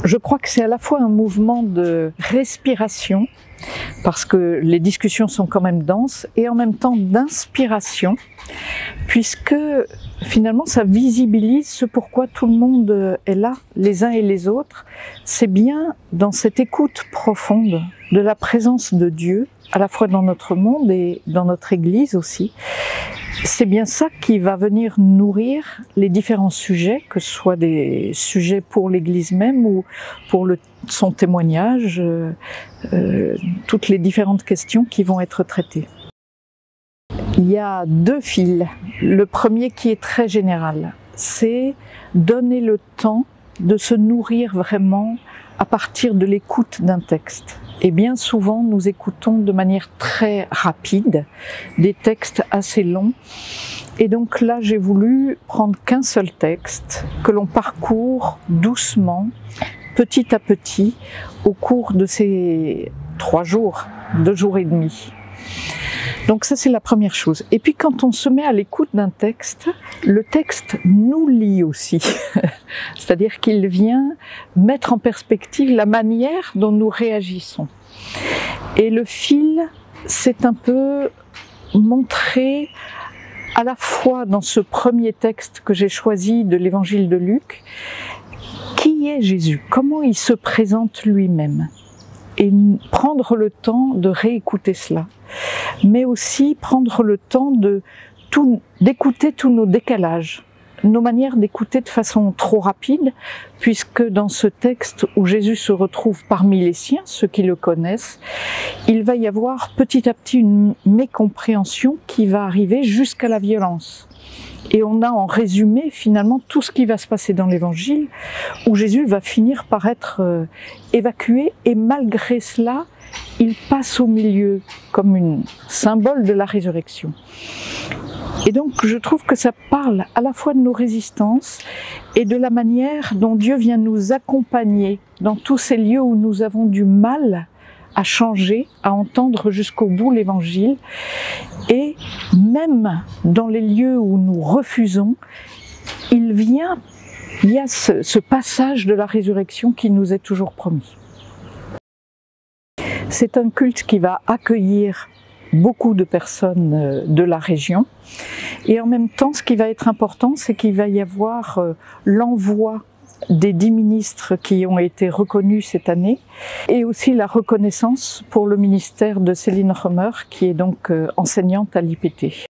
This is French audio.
Je crois que c'est à la fois un mouvement de respiration, parce que les discussions sont quand même denses, et en même temps d'inspiration, puisque finalement ça visibilise ce pourquoi tout le monde est là, les uns et les autres. C'est bien dans cette écoute profonde de la présence de Dieu, à la fois dans notre monde et dans notre Église aussi. C'est bien ça qui va venir nourrir les différents sujets, que ce soit des sujets pour l'Église même ou pour son témoignage, toutes les différentes questions qui vont être traitées. Il y a deux fils. Le premier qui est très général, c'est donner le temps de se nourrir vraiment à partir de l'écoute d'un texte. Et bien souvent, nous écoutons de manière très rapide des textes assez longs. Et donc là, j'ai voulu prendre qu'un seul texte que l'on parcourt doucement, petit à petit, au cours de ces 3 jours, 2 jours et demi. Donc ça, c'est la première chose. Et puis quand on se met à l'écoute d'un texte, le texte nous lie aussi. C'est-à-dire qu'il vient mettre en perspective la manière dont nous réagissons. Et le fil, c'est un peu montrer à la fois dans ce premier texte que j'ai choisi de l'évangile de Luc, qui est Jésus, comment il se présente lui-même. Et prendre le temps de réécouter cela, mais aussi prendre le temps d'écouter tous nos décalages, nos manières d'écouter de façon trop rapide, puisque dans ce texte où Jésus se retrouve parmi les siens, ceux qui le connaissent, il va y avoir petit à petit une mécompréhension qui va arriver jusqu'à la violence. Et on a en résumé finalement tout ce qui va se passer dans l'évangile, où Jésus va finir par être évacué, et malgré cela, il passe au milieu comme un symbole de la résurrection. Et donc je trouve que ça parle à la fois de nos résistances et de la manière dont Dieu vient nous accompagner dans tous ces lieux où nous avons du mal à changer, à entendre jusqu'au bout l'évangile. Et même dans les lieux où nous refusons, il y a ce passage de la résurrection qui nous est toujours promis. C'est un culte qui va accueillir beaucoup de personnes de la région. Et en même temps, ce qui va être important, c'est qu'il va y avoir l'envoi des 10 ministres qui ont été reconnus cette année, et aussi la reconnaissance pour le ministère de Céline Romer, qui est donc enseignante à l'IPT.